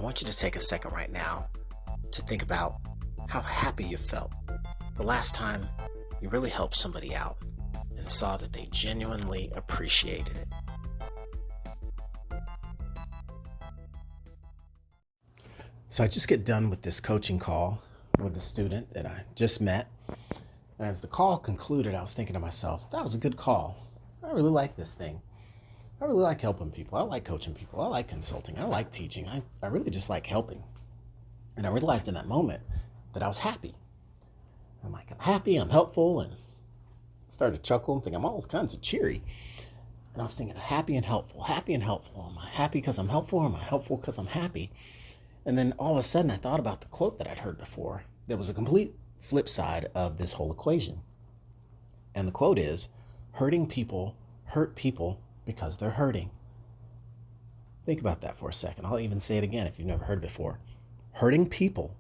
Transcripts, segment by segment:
want you to take a second right now to think about how happy you felt the last time you really helped somebody out and saw that they genuinely appreciated it. So I just get done with this coaching call with a student that I just met. And as the call concluded, I was thinking to myself, that was a good call. I really like this thing. I really like helping people. I like coaching people. I like consulting. I like teaching. I really just like helping. And I realized in that moment that I was happy. I'm like, I'm happy, I'm helpful, and started to chuckle and think I'm all kinds of cheery. And I was thinking, happy and helpful, happy and helpful. Am I happy because I'm helpful, or am I helpful because I'm happy? And then all of a sudden I thought about the quote that I'd heard before. There was a complete flip side of this whole equation. And the quote is, hurting people hurt people because they're hurting. Think about that for a second. I'll even say it again if you've never heard it before. Hurting people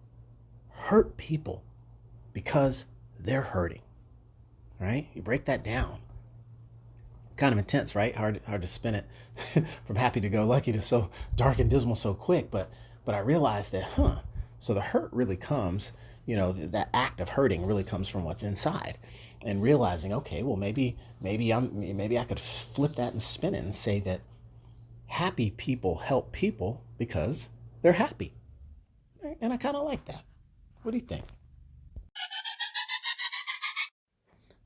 hurt people because they're hurting, right? You break that down. Kind of intense, right? Hard to spin it from happy to go lucky to so dark and dismal so quick. But I realized that, so the hurt really comes, that act of hurting really comes from what's inside. And realizing, okay, well, maybe I could flip that and spin it and say that happy people help people because they're happy. And I kind of like that. What do you think?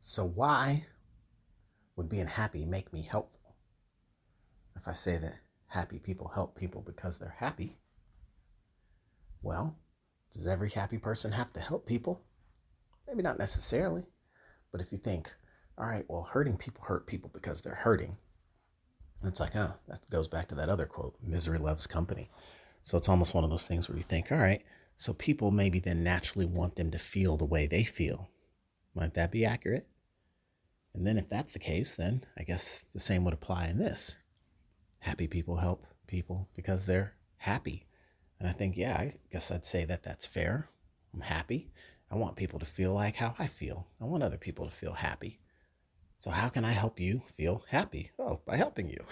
So why would being happy make me helpful? If I say that happy people help people because they're happy, well, does every happy person have to help people? Maybe not necessarily. But if you think, all right, well, hurting people hurt people because they're hurting, it's like, that goes back to that other quote, misery loves company. So it's almost one of those things where you think, all right, so people maybe then naturally want them to feel the way they feel. Might that be accurate? And then if that's the case, then I guess the same would apply in this. Happy people help people because they're happy. And I think, yeah, I guess I'd say that that's fair. I'm happy. I want people to feel like how I feel. I want other people to feel happy. So how can I help you feel happy? Oh, by helping you.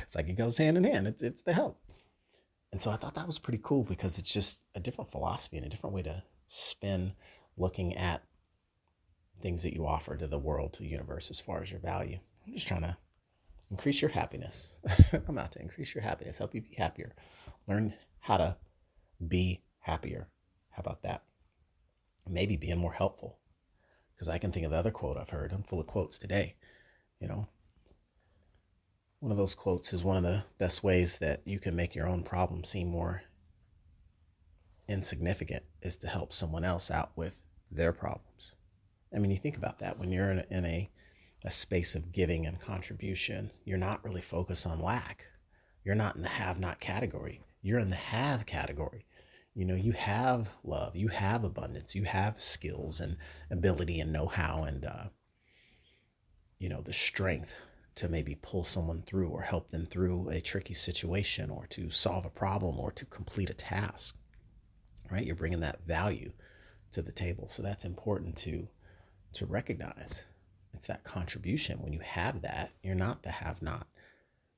It's like it goes hand in hand. It's the help. And so I thought that was pretty cool because it's just a different philosophy and a different way to spin looking at things that you offer to the world, to the universe, as far as your value. I'm just trying to increase your happiness. I'm out to increase your happiness, help you be happier. Learn how to be happier. How about that? Maybe being more helpful. Because I can think of the other quote I've heard. I'm full of quotes today. One of those quotes is one of the best ways that you can make your own problem seem more insignificant is to help someone else out with their problems. I mean, you think about that when you're in a space of giving and contribution, you're not really focused on lack. You're not in the have-not category. You're in the have category. You have love, you have abundance, you have skills and ability and know-how and, the strength to maybe pull someone through or help them through a tricky situation or to solve a problem or to complete a task, right? You're bringing that value to the table. So that's important to recognize. It's that contribution. When you have that, you're not the have-not.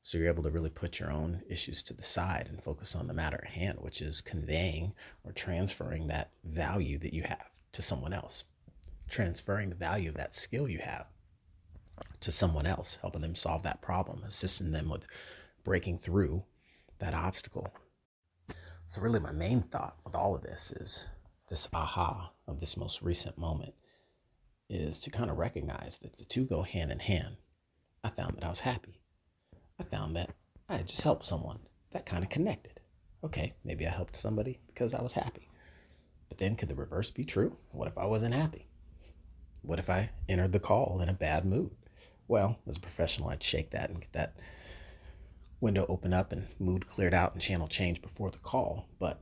So you're able to really put your own issues to the side and focus on the matter at hand, which is conveying or transferring that value that you have to someone else, transferring the value of that skill you have to someone else, helping them solve that problem, assisting them with breaking through that obstacle. So really my main thought with all of this is this aha of this most recent moment is to kind of recognize that the two go hand in hand. I found that I was happy. I found that I had just helped someone. That kind of connected. Okay, maybe I helped somebody because I was happy. But then could the reverse be true? What if I wasn't happy? What if I entered the call in a bad mood? Well, as a professional, I'd shake that and get that window open up and mood cleared out and channel change before the call. But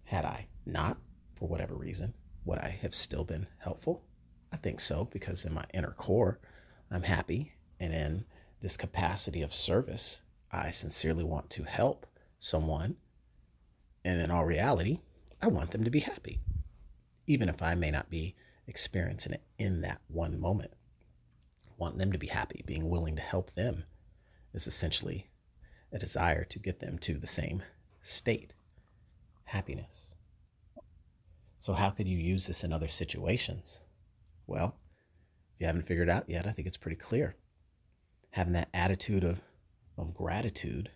had I not, for whatever reason, would I have still been helpful? I think so, because in my inner core, I'm happy. And in this capacity of service, I sincerely want to help someone. And in all reality, I want them to be happy, even if I may not be experiencing it in that one moment. Want them to be happy, being willing to help them is essentially a desire to get them to the same state. happiness. So how could you use this in other situations? Well, if you haven't figured it out yet, I think it's pretty clear. Having that attitude of gratitude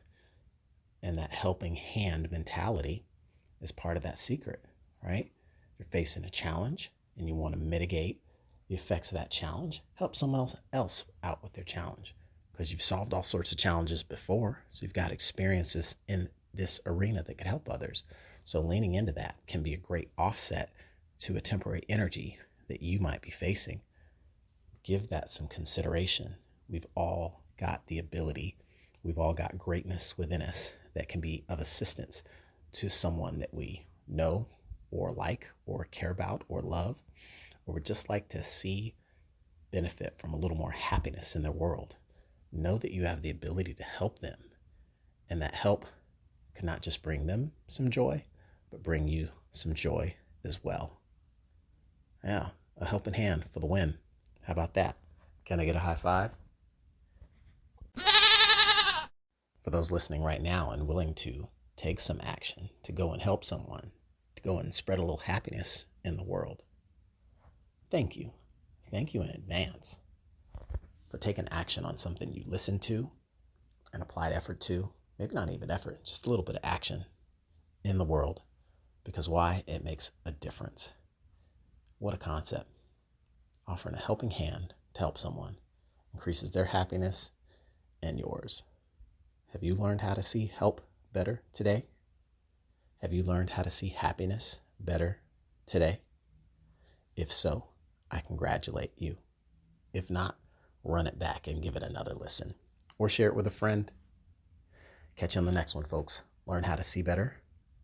and that helping hand mentality is part of that secret, right? If you're facing a challenge and you want to mitigate the effects of that challenge, help someone else out with their challenge, because you've solved all sorts of challenges before. So you've got experiences in this arena that could help others. So leaning into that can be a great offset to a temporary energy that you might be facing. Give that some consideration. We've all got the ability, we've all got greatness within us that can be of assistance to someone that we know or like or care about or love, or would just like to see benefit from a little more happiness in their world. Know that you have the ability to help them, and that help can not just bring them some joy, but bring you some joy as well. Yeah, a helping hand for the win. How about that? Can I get a high five? For those listening right now and willing to take some action, to go and help someone, to go and spread a little happiness in the world. Thank you. Thank you in advance for taking action on something you listened to and applied effort to. Maybe not even effort, just a little bit of action in the world. Because why? It makes a difference. What a concept. Offering a helping hand to help someone increases their happiness and yours. Have you learned how to see help better today? Have you learned how to see happiness better today? If so, I congratulate you. If not, run it back and give it another listen, or share it with a friend. Catch you on the next one, folks. Learn how to see better.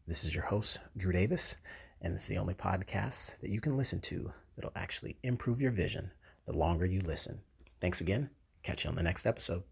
This is your host, Drew Davis, and it's the only podcast that you can listen to that'll actually improve your vision the longer you listen. Thanks again. Catch you on the next episode.